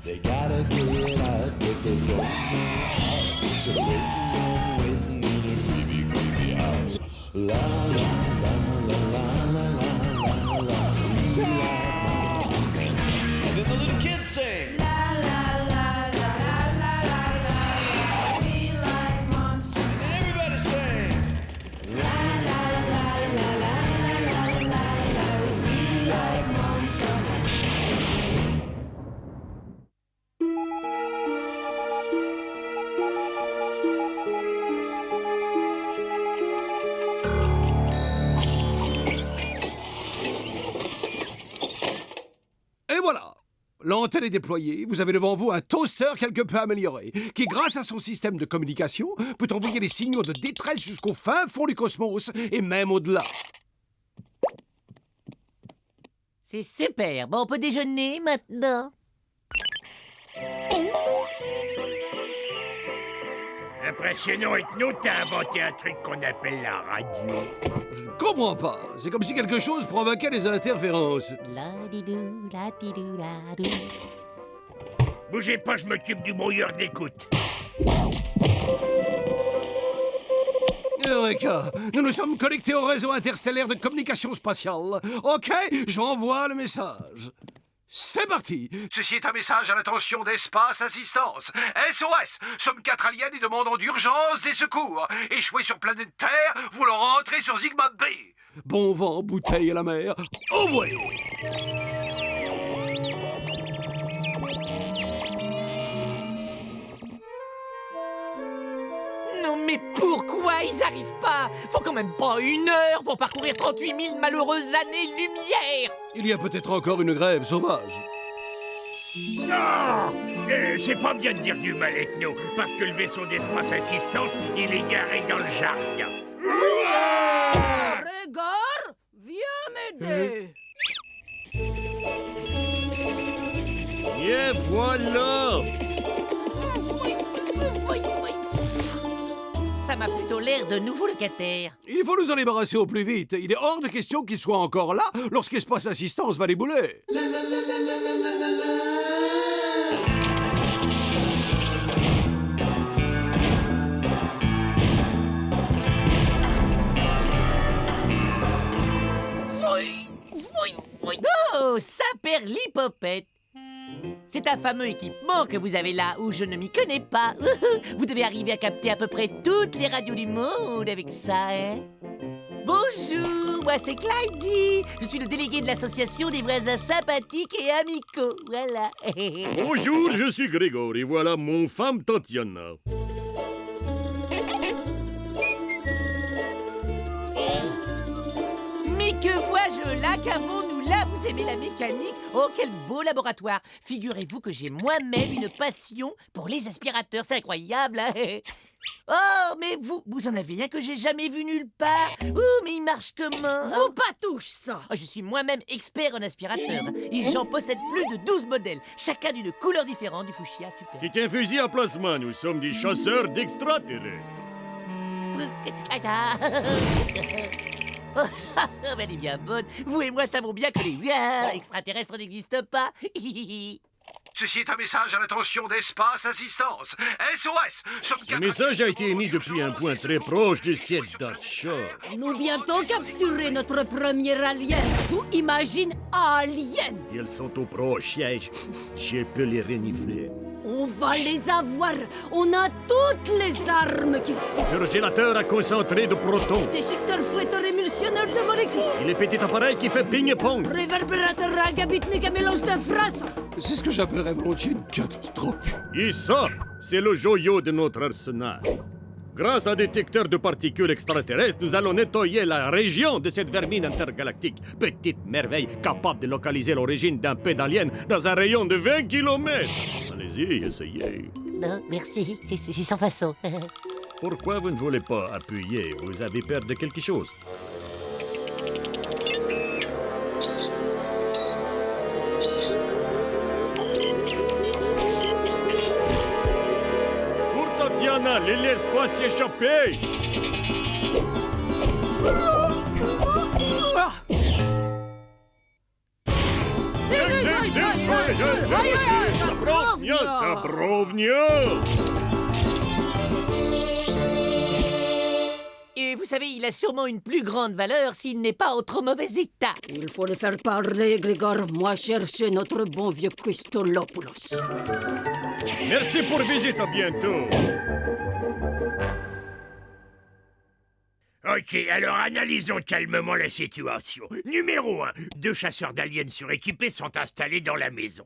They gotta get out, but they don't know how. So waiting in a creepy, creepy house. La la la la la la la la la. We like monsters. And then the little kids sing. La la la la la la la la. We like monsters. And then everybody sings. La la la la la la la la. We like monsters. Et voilà, l'antenne est déployée, vous avez devant vous un toaster quelque peu amélioré, qui grâce à son système de communication, peut envoyer les signaux de détresse jusqu'au fin fond du cosmos, et même au-delà. C'est super. Bon, on peut déjeuner maintenant. Impressionnant, Ethno, t'as inventé un truc qu'on appelle la radio. Je ne comprends pas, c'est comme si quelque chose provoquait des interférences. La-di-dou, la-di-dou, la-dou. Bougez pas, je m'occupe du brouilleur d'écoute. Eureka, nous nous sommes connectés au réseau interstellaire de communication spatiale. Ok, j'envoie le message. C'est parti. Ceci est un message à l'attention d'Espace Assistance. SOS, sommes 4 aliens et demandons d'urgence des secours. Échoués sur planète Terre, voulant rentrer sur Sigma B. Bon vent, bouteille à la mer. Envoyez. Non mais pourquoi ils arrivent pas? Faut quand même pas 1 heure pour parcourir 38 000 malheureuses années-lumière. Il y a peut-être encore une grève sauvage. Non, c'est pas bien de dire du mal, Ethno, parce que le vaisseau d'Espace Assistance, il est garé dans le jardin. Régard, viens m'aider. Et voilà. Ça m'a plutôt l'air de nouveaux locataires. Il faut nous en débarrasser au plus vite. Il est hors de question qu'ils soient encore là lorsqu'Espace Assistance va les bouler. Oh, Saperlipopette. C'est un fameux équipement que vous avez là où je ne m'y connais pas. Vous devez arriver à capter à peu près toutes les radios du monde avec ça, hein? Bonjour, moi c'est Clyde. Je suis le délégué de l'association des voisins sympathiques et amicaux. Voilà. Bonjour, je suis Grégor et voilà mon femme Tatiana. Mais que vois-je là? Qu'avons-nous là? Vous aimez la mécanique? Oh, quel beau laboratoire! Figurez-vous que j'ai moi-même une passion pour les aspirateurs. C'est incroyable, hein? Oh, mais vous en avez un que j'ai jamais vu nulle part. Oh, mais il marche comment? Vous pas touche ça. Oh, je suis moi-même expert en aspirateur. Et j'en possède plus de 12 modèles, chacun d'une couleur différente du fuchsia. Super. C'est un fusil à plasma, nous sommes des chasseurs d'extraterrestres. Oh, mais elle est bien bonne. Vous et moi savons bien que les extraterrestres n'existent pas. Ceci est un message à l'attention d'Espace Assistance. SOS, sommes Ce message a été émis depuis un point très proche du ciel d'Archer. Nous bientôt capturer notre premier alien. Vous imaginez alien? Ils sont au proche-siège. Je peux les renifler. On va les avoir. On a toutes les armes qu'il faut. Surgélateur à concentré de protons. Déchiqueteur fouetteur émulsionneur de molécules. Et les petits appareils qui fait ping-pong. Réverbérateur agabitnique à mélange d'infrason. C'est ce que j'appellerais volontiers une catastrophe. Et ça, c'est le joyau de notre arsenal. Grâce à un détecteur de particules extraterrestres, nous allons nettoyer la région de cette vermine intergalactique. Petite merveille capable de localiser l'origine d'un peu d'alien dans un rayon de 20 km. Allez-y, essayez. Non, merci, c'est sans façon. Pourquoi vous ne voulez pas appuyer? Vous avez peur de quelque chose? Lana, les laisse pas s'échapper. Zabrovnia. Et vous savez, il a sûrement une plus grande valeur s'il n'est pas en trop mauvais état. Il faut les faire parler, Grigor. Moi, chercher notre bon vieux Christolopoulos. Merci pour visite, à bientôt. Ok, alors analysons calmement la situation. Numéro 1, 2 chasseurs d'aliens suréquipés sont installés dans la maison.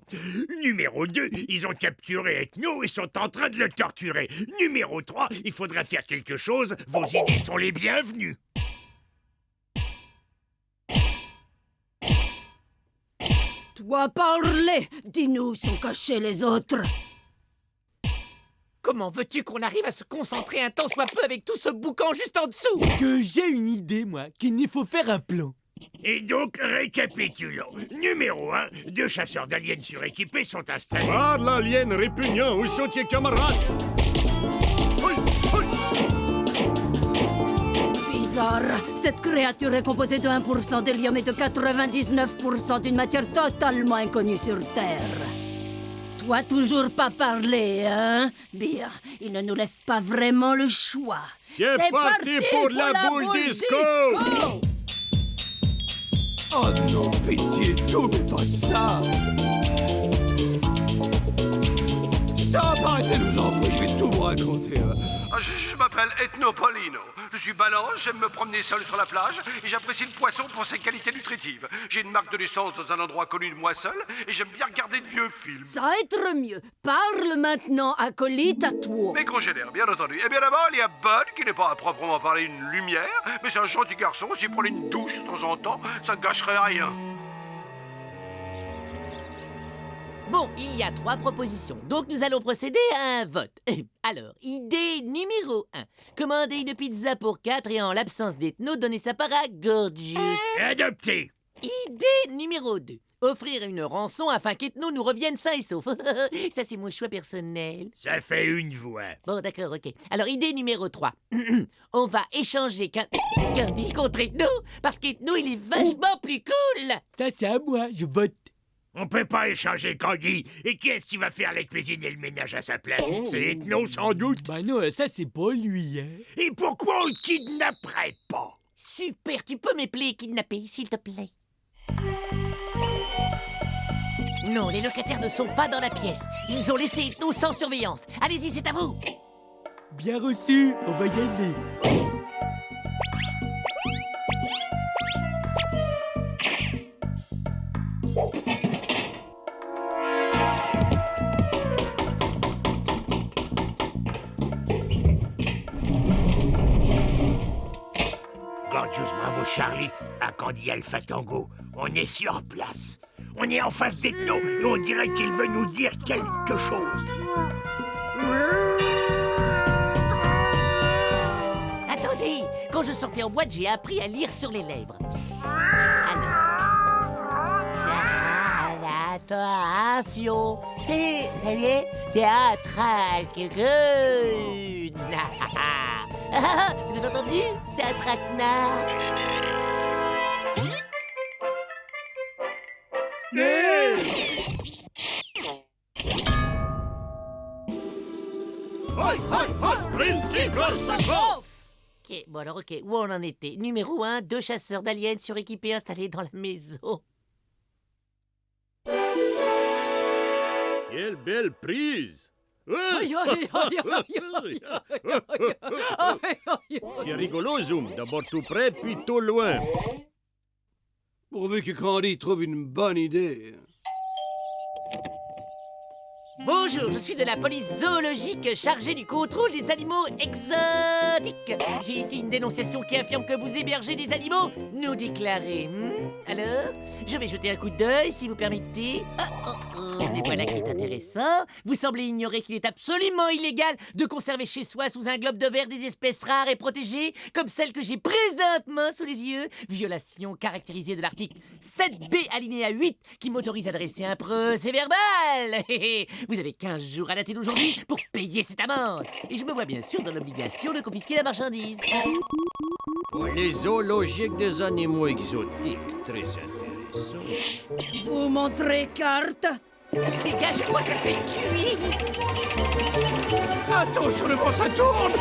Numéro 2, ils ont capturé Ethno et sont en train de le torturer. Numéro 3, il faudra faire quelque chose, vos idées sont les bienvenues. Toi, parler. Dis-nous où sont cachés les autres. Comment veux-tu qu'on arrive à se concentrer un tant soit peu avec tout ce boucan juste en dessous? Que j'ai une idée, moi, qu'il nous faut faire un plan. Et donc, récapitulons. Numéro 1, 2 chasseurs d'aliens suréquipés sont installés. Par l'alien répugnant, où sont tes camarades? Bizarre. Cette créature est composée de 1% d'hélium et de 99% d'une matière totalement inconnue sur Terre. Toi, toujours pas parler, hein? Bien, il ne nous laisse pas vraiment le choix. C'est parti pour la boule disco. Oh non, pitié, tout, mais pas ça. Stop, arrêtez de nous en prie, je vais tout vous raconter. Je m'appelle Ethnopolino. Je suis balance, j'aime me promener seul sur la plage et j'apprécie le poisson pour ses qualités nutritives. J'ai une marque de naissance dans un endroit connu de moi seul et j'aime bien regarder de vieux films. Ça va être mieux. Parle maintenant, acolyte, à toi. Mes congénères, bien entendu. Et bien d'abord, il y a Bud, qui n'est pas à proprement parler une lumière, mais c'est un gentil garçon. S'il prenait une douche de temps en temps, ça ne gâcherait rien. Bon, il y a 3 propositions, donc nous allons procéder à un vote. Alors, idée numéro 1. Commander une pizza pour 4 et en l'absence d'Ethno, donner sa part à Gorgeous. Adopté. Idée numéro 2. Offrir une rançon afin qu'Ethno nous revienne sain et sauf. Ça, c'est mon choix personnel. Ça fait une voix. Bon, d'accord, ok. Alors, idée numéro 3. On va échanger Candy contre Ethno, parce qu'Ethno, il est vachement plus cool. Ça, c'est à moi, je vote. On peut pas échanger Candy. Et qui est-ce qui va faire la cuisine et le ménage à sa place? C'est Ethno, sans doute. Bah non, ça, c'est pas lui, hein. Et pourquoi on le kidnapperait pas? Super, tu peux m'appeler kidnappé, s'il te plaît. Non, les locataires ne sont pas dans la pièce. Ils ont laissé Ethno sans surveillance. Allez-y, c'est à vous. Bien reçu, on va y aller. Gorgeous, bravo Charlie, à Candy Alpha Tango. On est sur place. On est en face d'Ethno et on dirait qu'il veut nous dire quelque chose. Attendez, quand je sortais en boîte, j'ai appris à lire sur les lèvres. Alors... Attention, théâtral, vous avez entendu? C'est un traquenard. Ok, bon alors ok, où on en était? Numéro 1, 2 chasseurs d'aliens suréquipés installés dans la maison. Quelle belle prise! C'est rigolo, Zoom. D'abord tout près, puis tout loin. Pourvu que Candy trouve une bonne idée. Bonjour, je suis de la police zoologique chargée du contrôle des animaux exotiques. J'ai ici une dénonciation qui affirme que vous hébergez des animaux non déclarés. Alors, je vais jeter un coup d'œil, si vous permettez. Mais voilà qui est intéressant. Vous semblez ignorer qu'il est absolument illégal de conserver chez soi sous un globe de verre des espèces rares et protégées, comme celle que j'ai présentement sous les yeux. Violation caractérisée de l'article 7B alinéa 8, qui m'autorise à dresser un procès-verbal. Vous avez 15 jours à dater d'aujourd'hui pour payer cette amende. Et je me vois bien sûr dans l'obligation de confisquer la marchandise. Pour les zoologiques des animaux exotiques, très intéressant. Vous montrez carte? Les gars, je crois que c'est cuit. Attention, le vent, ça tourne!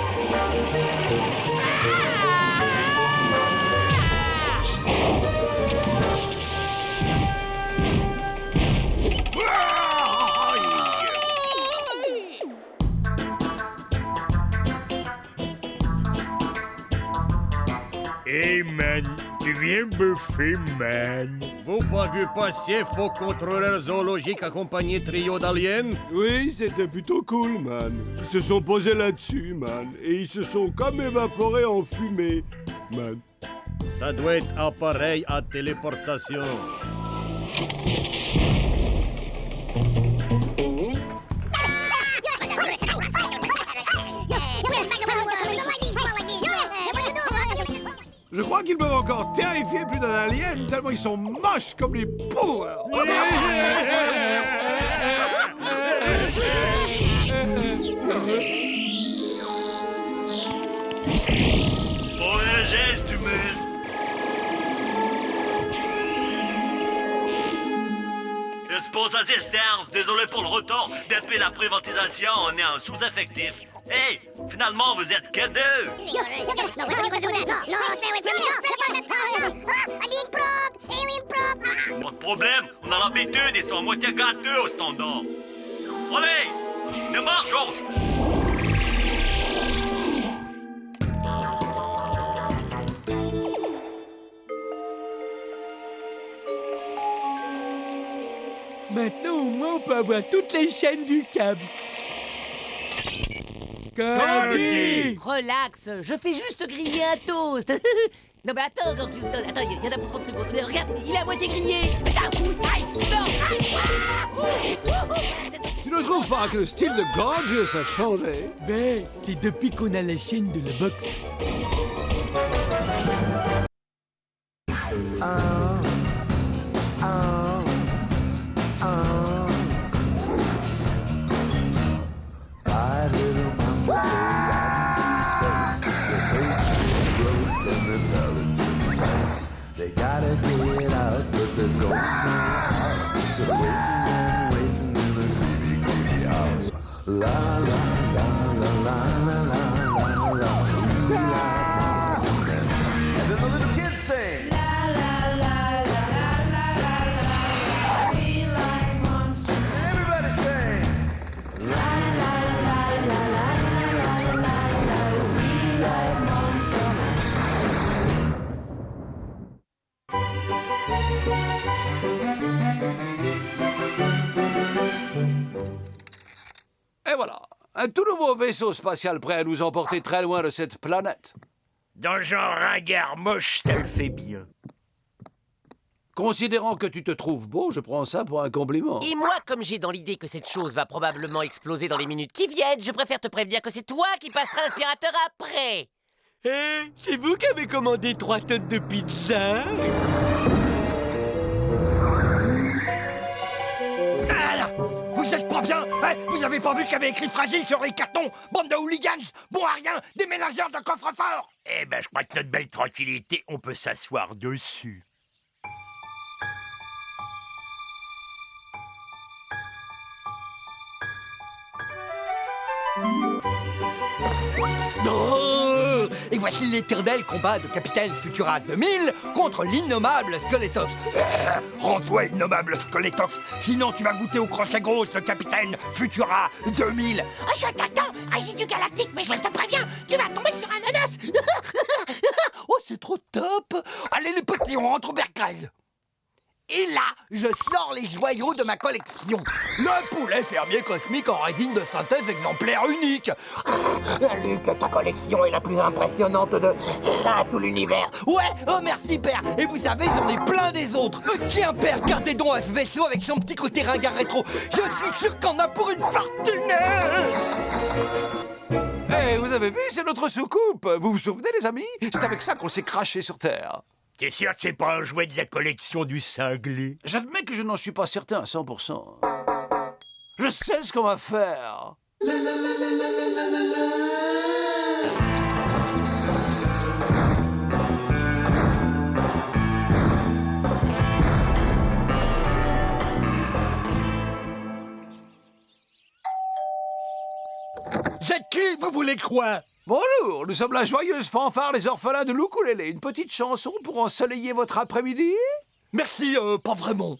Hey man, tu viens bouffer, man. Vous pas vu passer faux contrôleur zoologique accompagné de trio d'aliens? Oui, c'était plutôt cool, man. Ils se sont posés là-dessus, man. Et ils se sont comme évaporés en fumée, man. Ça doit être appareil à téléportation. Je crois qu'ils peuvent encore terrifier plus d'un alien tellement ils sont moches comme les poux. Pour un geste humain. Réponse assistance, désolé pour le retard. Depuis la privatisation, on est en sous-effectif. Hey, finalement, vous êtes que deux. Pas de problème, on a l'habitude et sont à moitié gâteux au standard. Allez, démarre, Georges. Maintenant, au moins, on peut avoir toutes les chaînes du câble. Candy! Relax, je fais juste griller un toast. Non mais attends, Gorgeous, attends, il y en a pour 30 secondes. Mais regarde, il est à moitié grillé. Aïe, non, Tu ne trouves pas que le style de Gorgeous a changé? Ben, c'est depuis qu'on a la chaîne de la boxe. Five little monsters go right through space. There's space growth in the parachute place. They gotta get out, but they don't know how. So they're waiting in a creepy, creepy house. La la la la la la la la la. We like monsters. And then the little kids sing. Everybody sings. Et voilà, un tout nouveau vaisseau spatial prêt à nous emporter très loin de cette planète. Dans le genre ringard moche, ça le fait bien. Considérant que tu te trouves beau, je prends ça pour un compliment. Et moi, comme j'ai dans l'idée que cette chose va probablement exploser dans les minutes qui viennent, je préfère te prévenir que c'est toi qui passeras l'aspirateur après. Hé, c'est vous qui avez commandé 3 tonnes de pizza? Ah, vous êtes pas bien, hein? Vous avez pas vu qu'il y avait écrit fragile sur les cartons? Bande de hooligans, bon à rien, déménageurs de coffre-fort. Eh ben, je crois que notre belle tranquillité, on peut s'asseoir dessus. Oh, et voici l'éternel combat de Capitaine Futura 2000 contre l'innommable Skeletox. Rends-toi, innommable Skeletox, sinon tu vas goûter au crochet grosse de Capitaine Futura 2000. Ah, je t'attends, Résidu galactique, mais je te préviens, tu vas tomber sur un ananas. Oh, c'est trop top. Allez les petits, on rentre au bercail. Et là, je sors les joyaux de ma collection. Le poulet fermier cosmique en résine de synthèse exemplaire unique. Luc, ta collection est la plus impressionnante de tout l'univers. Ouais, oh merci père. Et vous savez, j'en ai plein des autres. Tiens père, gardez donc à ce vaisseau avec son petit côté ringard rétro. Je suis sûr qu'on a pour une fortune. Eh, vous avez vu, c'est notre soucoupe. Vous vous souvenez, les amis? C'est avec ça qu'on s'est craché sur Terre. T'es sûr que c'est pas un jouet de la collection du cinglé? J'admets que je n'en suis pas certain à 100%. Je sais ce qu'on va faire. Vous êtes qui? Vous voulez quoi? Bonjour, nous sommes la joyeuse fanfare des orphelins de l'ukulélé. Une petite chanson pour ensoleiller votre après-midi? Merci, pas vraiment.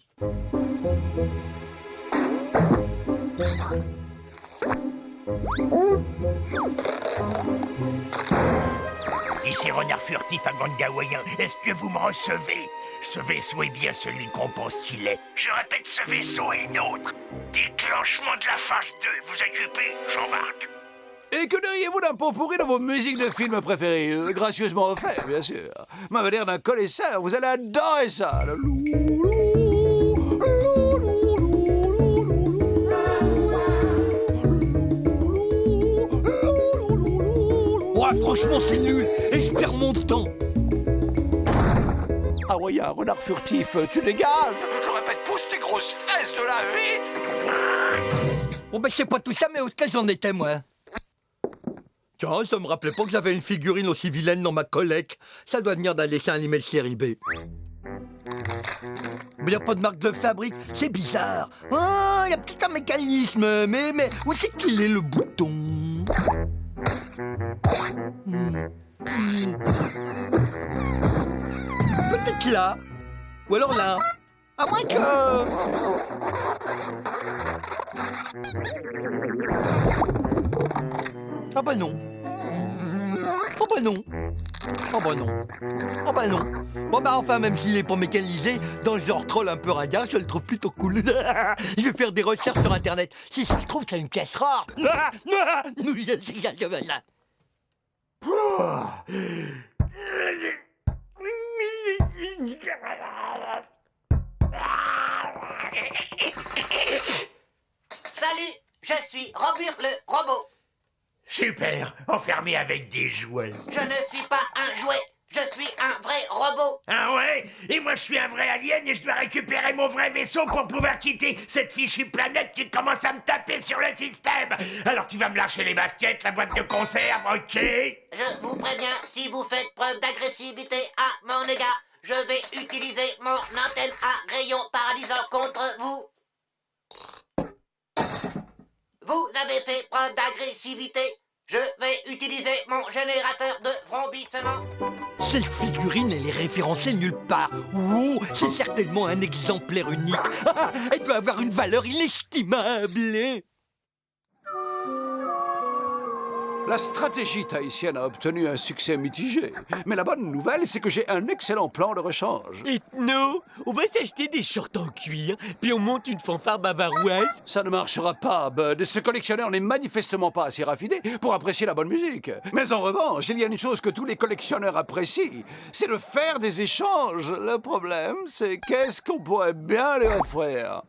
Ici Renard Furtif à Gangawayen, est-ce que vous me recevez? Ce vaisseau est bien celui qu'on pense qu'il est. Je répète, ce vaisseau est nôtre. Déclenchement de la phase 2, vous occupez? J'embarque. Et que diriez-vous d'un pot pourri dans vos musiques de films préférées? Gracieusement offert, bien sûr. M'avez l'air d'un connaisseur, vous allez adorer ça. Ouais, franchement, c'est nul. Et je perds mon temps. Ah ouais, un renard furtif, tu dégages. Je répète, pousse tes grosses fesses de là, vite. Bon, ben, je sais pas tout ça, mais où est-ce que j'en étais, moi? Tiens, ça me rappelait pas que j'avais une figurine aussi vilaine dans ma collecte. Ça doit venir d'un dessin animé de série B. Mais y a pas de marque de fabrique, c'est bizarre. Oh, y a peut-être un mécanisme, mais où c'est qu'il est le bouton? Peut-être là. Ou alors là. À moins que... Ah bah non. Oh bah non. Oh bah non. Oh bah non. Bon bah enfin, même s'il est pas mécanisé, dans le genre troll un peu ringard, je le trouve plutôt cool. Je vais faire des recherches sur internet. Si ça se trouve, c'est une pièce rare. Salut, je suis Robur le robot. Super, enfermé avec des jouets. Je ne suis pas un jouet, je suis un vrai robot. Ah ouais? Et moi je suis un vrai alien et je dois récupérer mon vrai vaisseau pour pouvoir quitter cette fichue planète qui commence à me taper sur le système. Alors tu vas me lâcher les baskets, la boîte de conserve, ok? Je vous préviens, si vous faites preuve d'agressivité à mon égard, je vais utiliser mon antenne à rayon paralysant contre vous. Vous avez fait preuve d'agressivité. Je vais utiliser mon générateur de vrombissement. Cette figurine, elle est référencée nulle part. Wow, c'est certainement un exemplaire unique. Elle doit avoir une valeur inestimable. La stratégie tahitienne a obtenu un succès mitigé. Mais la bonne nouvelle, c'est que j'ai un excellent plan de rechange. Ethno, on va s'acheter des shorts en cuir, puis on monte une fanfare bavaroise. Ça ne marchera pas, Bud. Ce collectionneur n'est manifestement pas assez raffiné pour apprécier la bonne musique. Mais en revanche, il y a une chose que tous les collectionneurs apprécient, c'est de faire des échanges. Le problème, c'est qu'est-ce qu'on pourrait bien lui offrir?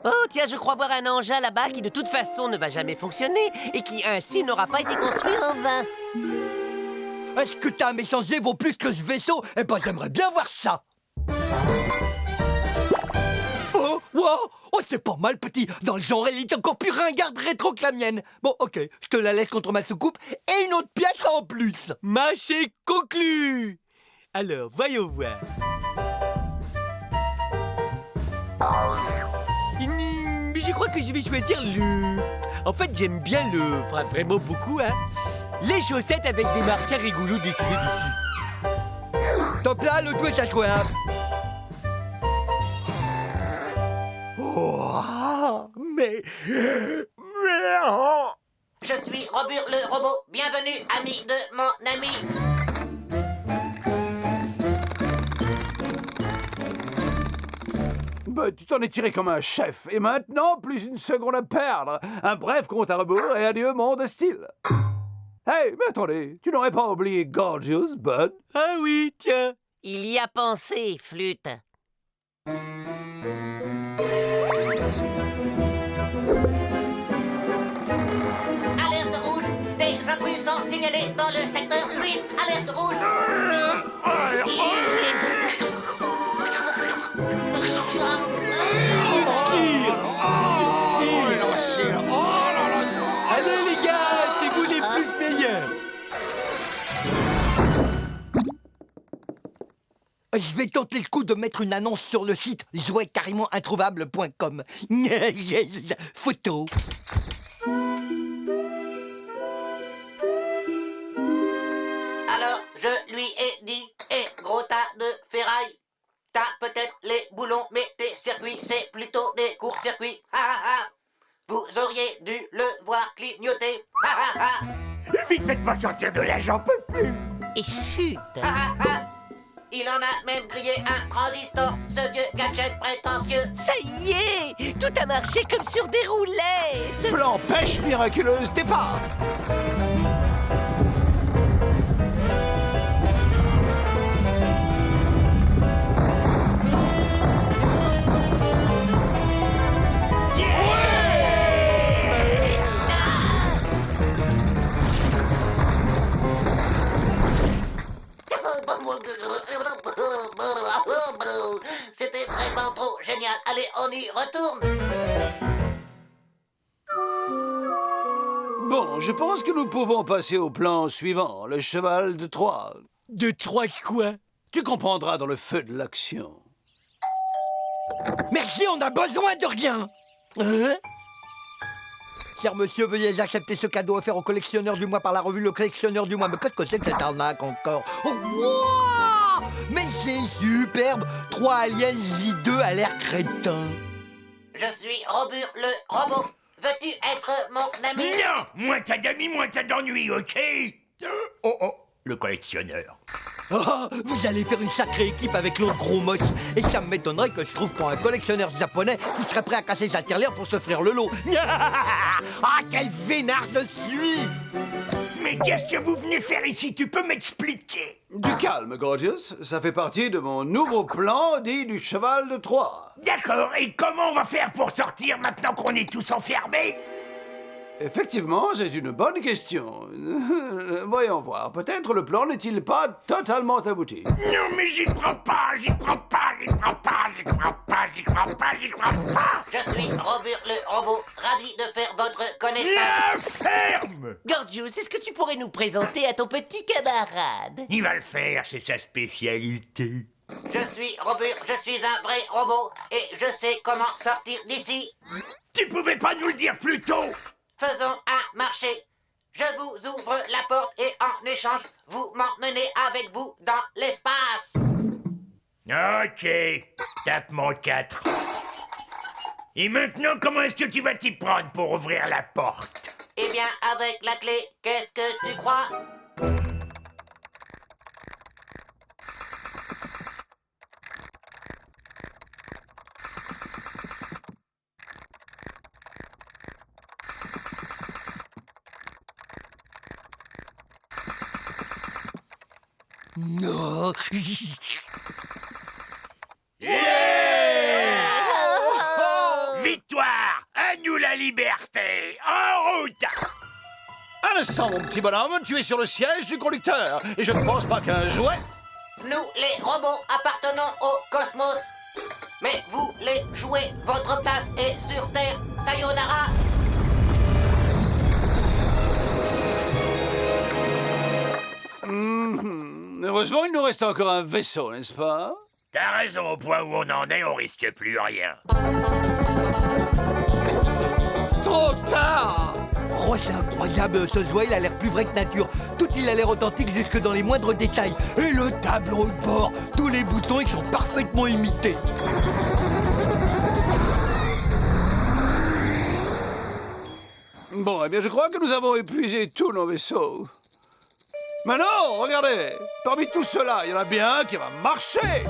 Oh, tiens, je crois voir un engin là-bas qui de toute façon ne va jamais fonctionner et qui ainsi n'aura pas été construit en vain. Est-ce que ta méchanceté vaut plus que ce vaisseau? Eh ben, j'aimerais bien voir ça. Oh, wow, oh, c'est pas mal, petit. Dans le genre, elle est encore plus ringarde rétro que la mienne. Bon, ok, je te la laisse contre ma soucoupe et une autre pièce en plus. Marché conclu. Alors, voyons voir. Je crois que je vais choisir le... En fait, j'aime bien le... Enfin, vraiment beaucoup, hein. Les chaussettes avec des martiens rigolos dessinés dessus. Top là, le doigt s'asseoir. Oh, mais... Je suis Robur le robot. Bienvenue, ami de mon ami. Bud, tu t'en es tiré comme un chef. Et maintenant, plus une seconde à perdre. Un bref compte à rebours et adieu, monde hostile. Hey, mais attendez, tu n'aurais pas oublié Gorgeous, Bud? Ah oui, tiens. Il y a pensé, Flûte. Alerte rouge. Des intrus sont signalés dans le secteur 8. Alerte rouge. Allez les gars, c'est vous les plus meilleurs. Je vais tenter le coup de mettre une annonce sur le site jouetcarrémentintrouvable.com. Photo. Alors, je lui ai dit, gros tas de ferraille. T'as peut-être les boulons, mais tes circuits, c'est plutôt des courts-circuits. Vous auriez dû le voir clignoter. Vite, faites-moi sortir de là, j'en peux plus. Et chut. Il en a même grillé un transistor, ce vieux gadget prétentieux. Ça y est, tout a marché comme sur des roulettes. Plan pêche miraculeuse départ. C'était vraiment trop génial. Allez, on y retourne. Bon, je pense que nous pouvons passer au plan suivant, le cheval de Troie. De 3 quoi? Tu comprendras dans le feu de l'action. Merci, on a besoin de rien. Cher monsieur, veuillez accepter ce cadeau offert au collectionneur du mois par la revue Le Collectionneur du mois. Mais qu'est-ce que c'est que cette arnaque encore? Oh, wow! Mais c'est superbe. 3 aliens J2 à l'air crétin. Je suis Robur le robot. Veux-tu être mon ami? Non, moins t'as d'amis, moins t'as d'ennuis, ok? Oh, le collectionneur. Oh, vous allez faire une sacrée équipe avec l'autre gros moche. Et ça m'étonnerait que je trouve pour un collectionneur japonais qui serait prêt à casser sa tirelire pour s'offrir le lot. Ah, quel vénard je suis! Mais qu'est-ce que vous venez faire ici? Tu peux m'expliquer? Du calme, Gorgeous. Ça fait partie de mon nouveau plan dit du cheval de Troie. D'accord, et comment on va faire pour sortir maintenant qu'on est tous enfermés? Effectivement, c'est une bonne question. Voyons voir. Peut-être le plan n'est-il pas totalement abouti. Non, mais j'y crois pas, j'y crois pas, j'y crois pas, j'y crois pas, j'y crois pas, j'y crois pas. Je suis Robur le robot, ravi de faire votre connaissance. La ferme! Gorgeous, est-ce que tu pourrais nous présenter à ton petit camarade? Il va le faire, c'est sa spécialité. Je suis Robur, je suis un vrai robot et je sais comment sortir d'ici. Tu pouvais pas nous le dire plus tôt? Faisons un marché. Je vous ouvre la porte et en échange, vous m'emmenez avec vous dans l'espace. Ok, tape mon 4. Et maintenant, comment est-ce que tu vas t'y prendre pour ouvrir la porte? Eh bien, avec la clé, qu'est-ce que tu crois? Non. Victoire! À nous la liberté! En route! Un instant, mon petit bonhomme, tu es sur le siège du conducteur. Et je ne pense pas qu'un jouet... Nous, les robots, appartenons au cosmos. Mais vous, les jouets, votre place est sur Terre. Sayonara! Heureusement, il nous reste encore un vaisseau, n'est-ce pas? T'as raison, au point où on en est, on risque plus rien. Trop tard! Oh, c'est incroyable, ce jouet, il a l'air plus vrai que nature. Tout il a l'air authentique jusque dans les moindres détails. Et le tableau de bord, tous les boutons, ils sont parfaitement imités. Bon, eh bien, je crois que nous avons épuisé tous nos vaisseaux. Maintenant, regardez, parmi tout cela, il y en a bien un qui va marcher.